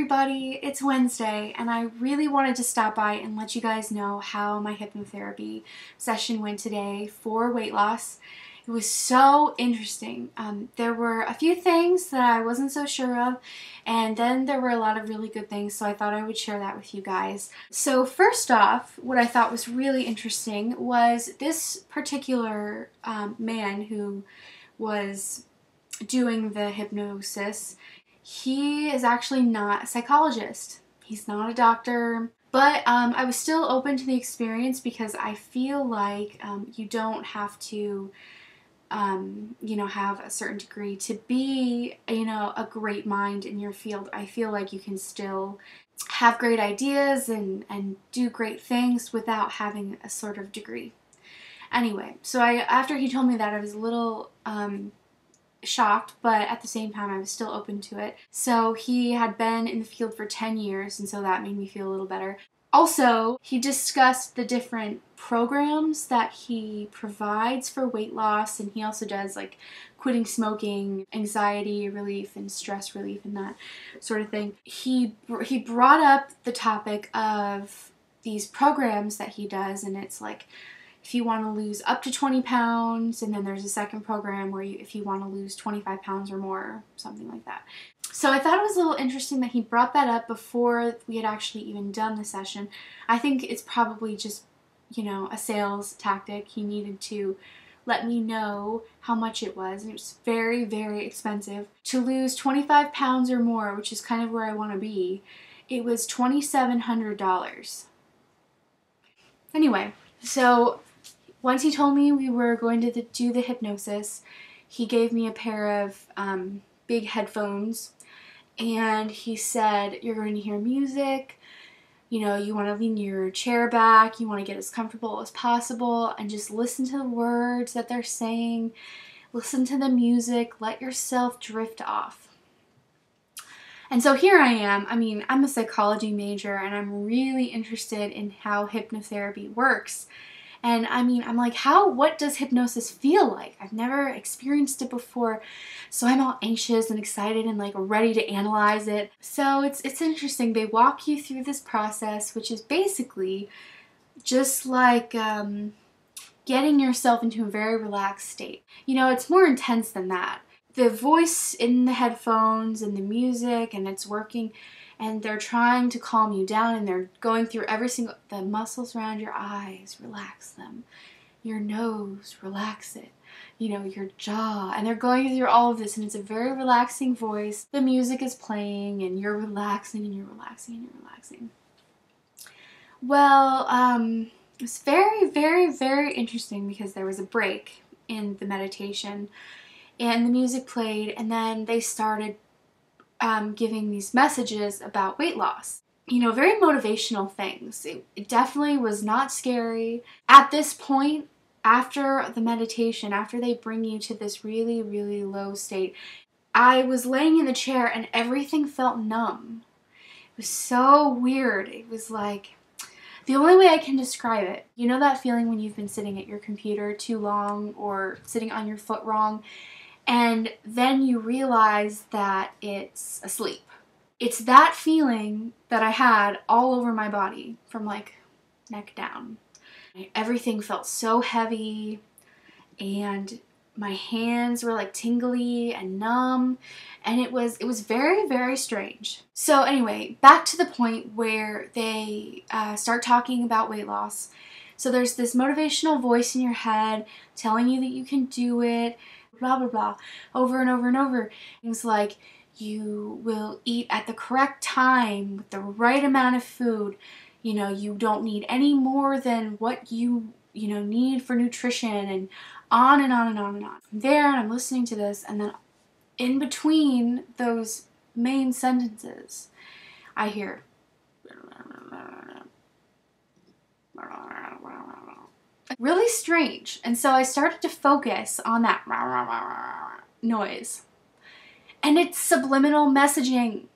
everybody, it's Wednesday and I really wanted to stop by and let you guys know how my hypnotherapy session went today for weight loss. It was so interesting. There were a few things that I wasn't so sure of, and then there were a lot of really good things, so I thought I would share that with you guys. So first off, what I thought was really interesting was this particular man who was doing the hypnosis. He is actually not a psychologist. He's not a doctor. But I was still open to the experience because I feel like you don't have to have a certain degree to be, a great mind in your field. I feel like you can still have great ideas and do great things without having a sort of degree. Anyway, so after he told me that, I was a little shocked, but at the same time I was still open to it. So he had been in the field for 10 years, and so that made me feel a little better. Also, he discussed the different programs that he provides for weight loss, and he also does like quitting smoking, anxiety relief, and stress relief, and that sort of thing. He brought up the topic of these programs that he does, and it's like if you want to lose up to 20 pounds, and then there's a second program where if you want to lose 25 pounds or more, something like that. So I thought it was a little interesting that he brought that up before we had actually even done the session. I think it's probably just, a sales tactic. He needed to let me know how much it was, and it was very, very expensive. To lose 25 pounds or more, which is kind of where I want to be, it was $2,700. Anyway, so once he told me we were going to do the hypnosis, he gave me a pair of big headphones, and he said, you're going to hear music, you want to lean your chair back, you want to get as comfortable as possible, and just listen to the words that they're saying, listen to the music, let yourself drift off. And so here I am. I'm a psychology major, and I'm really interested in how hypnotherapy works. And I'm like, what does hypnosis feel like? I've never experienced it before, so I'm all anxious and excited and like ready to analyze it. So it's interesting. They walk you through this process, which is basically just like getting yourself into a very relaxed state. It's more intense than that. The voice in the headphones and the music, and it's working, and they're trying to calm you down, and they're going through the muscles around your eyes, relax them. Your nose, relax it. Your jaw, and they're going through all of this, and it's a very relaxing voice. The music is playing, and you're relaxing, and you're relaxing, and you're relaxing. Well, it's very, very, very interesting because there was a break in the meditation, and the music played, and then they started giving these messages about weight loss. Very motivational things. It definitely was not scary. At this point, after the meditation, after they bring you to this really, really low state, I was laying in the chair and everything felt numb. It was so weird. It was like, the only way I can describe it, that feeling when you've been sitting at your computer too long or sitting on your foot wrong, and then you realize that it's asleep. It's that feeling that I had all over my body from like neck down. Everything felt so heavy, and my hands were like tingly and numb, and it was very, very strange. So anyway, back to the point where they start talking about weight loss. So there's this motivational voice in your head telling you that you can do it, blah, blah, blah, over and over and over. Things like, you will eat at the correct time with the right amount of food. You don't need any more than what you need for nutrition, and on and on and on and on. I'm there, and I'm listening to this, and then in between those main sentences, I hear really strange. And so I started to focus on that noise. And it's subliminal messaging.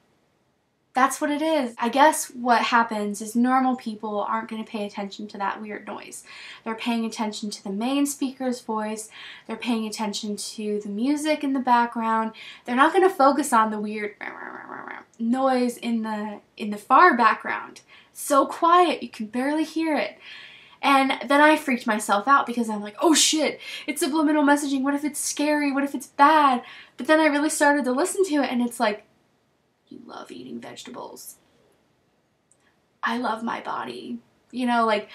That's what it is. I guess what happens is normal people aren't going to pay attention to that weird noise. They're paying attention to the main speaker's voice. They're paying attention to the music in the background. They're not going to focus on the weird noise in the far background. So quiet, you can barely hear it. And then I freaked myself out because I'm like, oh shit, it's subliminal messaging. What if it's scary? What if it's bad? But then I really started to listen to it, and it's like, you love eating vegetables. I love my body. You know, like,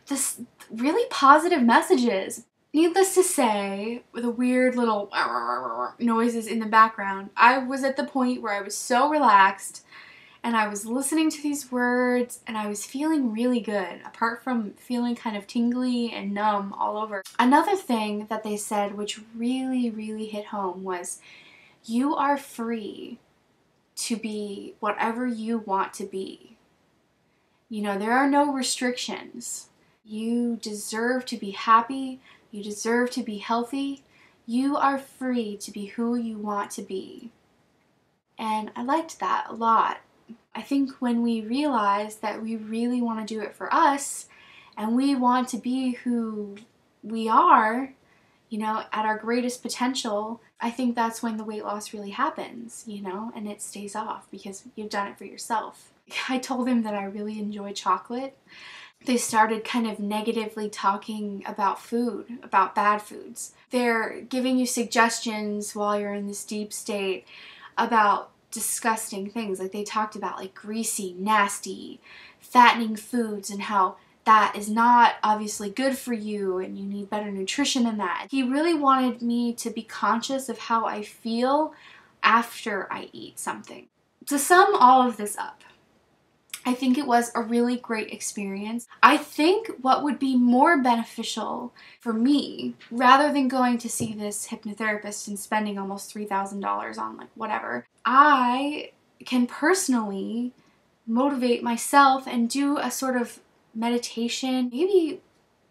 this really positive messages. Needless to say, with the weird little noises in the background, I was at the point where I was so relaxed, and I was listening to these words, and I was feeling really good, apart from feeling kind of tingly and numb all over. Another thing that they said, which really, really hit home, was you are free to be whatever you want to be. You know, there are no restrictions. You deserve to be happy. You deserve to be healthy. You are free to be who you want to be. And I liked that a lot. I think when we realize that we really want to do it for us and we want to be who we are, you know, at our greatest potential, I think that's when the weight loss really happens, you know, and it stays off because you've done it for yourself. I told him that I really enjoy chocolate. They started kind of negatively talking about food, about bad foods. They're giving you suggestions while you're in this deep state about disgusting things. Like they talked about like greasy, nasty, fattening foods and how that is not obviously good for you and you need better nutrition than that. He really wanted me to be conscious of how I feel after I eat something. To sum all of this up, I think it was a really great experience. I think what would be more beneficial for me, rather than going to see this hypnotherapist and spending almost $3,000 on like whatever, I can personally motivate myself and do a sort of meditation. Maybe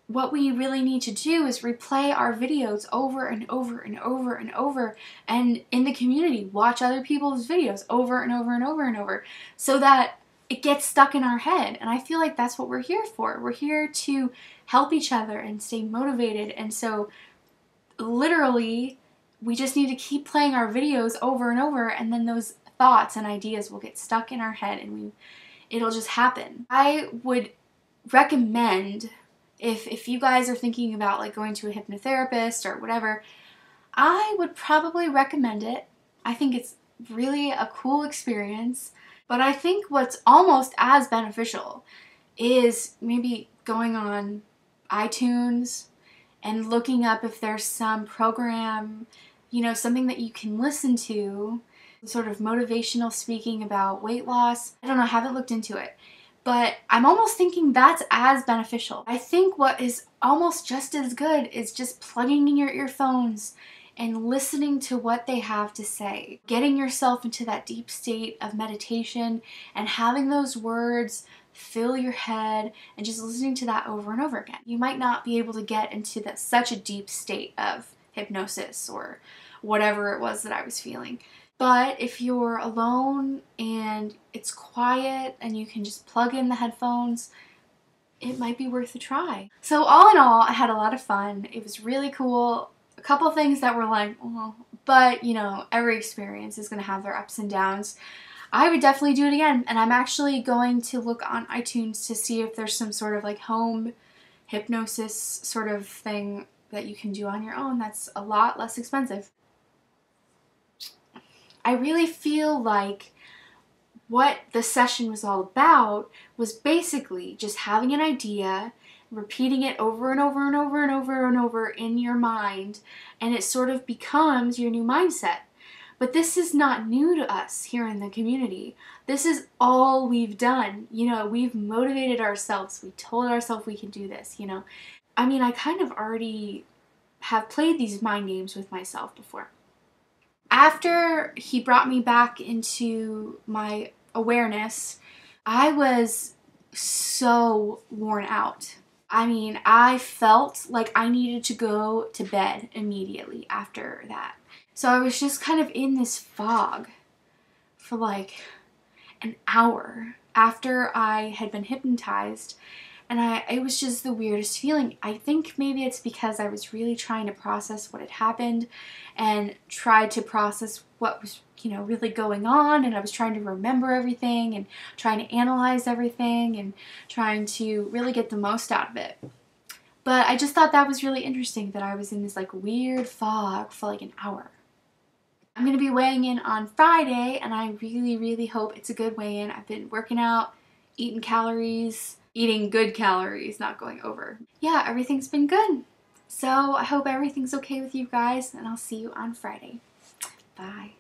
what we really need to do is replay our videos over and over and over and over, and in the community watch other people's videos over and over and over and over, so that it gets stuck in our head. And I feel like that's what we're here for. We're here to help each other and stay motivated. And so literally we just need to keep playing our videos over and over, and then those thoughts and ideas will get stuck in our head and it'll just happen. I would recommend, if you guys are thinking about like going to a hypnotherapist or whatever, I would probably recommend it. I think it's really a cool experience. But I think what's almost as beneficial is maybe going on iTunes and looking up if there's some program, you know, something that you can listen to, sort of motivational speaking about weight loss. I don't know, I haven't looked into it. But I'm almost thinking that's as beneficial. I think what is almost just as good is just plugging in your earphones and listening to what they have to say. Getting yourself into that deep state of meditation and having those words fill your head and just listening to that over and over again. You might not be able to get into such a deep state of hypnosis or whatever it was that I was feeling. But if you're alone and it's quiet and you can just plug in the headphones, it might be worth a try. So all in all, I had a lot of fun. It was really cool. A couple things that were like, oh, but you know, every experience is going to have their ups and downs. I would definitely do it again, and I'm actually going to look on iTunes to see if there's some sort of like home hypnosis sort of thing that you can do on your own that's a lot less expensive. I really feel like what the session was all about was basically just having an idea, repeating it over and over and over and over and over in your mind, and it sort of becomes your new mindset. But this is not new to us here in the community. This is all we've done. You know, we've motivated ourselves. We told ourselves we can do this, you know. I mean, I kind of already have played these mind games with myself before. After he brought me back into my awareness, I was so worn out. I mean, I felt like I needed to go to bed immediately after that. So I was just kind of in this fog for and an hour after I had been hypnotized, and it was just the weirdest feeling. I think maybe it's because I was really trying to process what had happened and tried to process what was, you know, really going on, and I was trying to remember everything and trying to analyze everything and trying to really get the most out of it. But I just thought that was really interesting that I was in this like weird fog for like an hour. I'm going to be weighing in on Friday, and I really, really hope it's a good weigh-in. I've been working out, eating calories, eating good calories, not going over. Yeah, everything's been good. So I hope everything's okay with you guys, and I'll see you on Friday. Bye.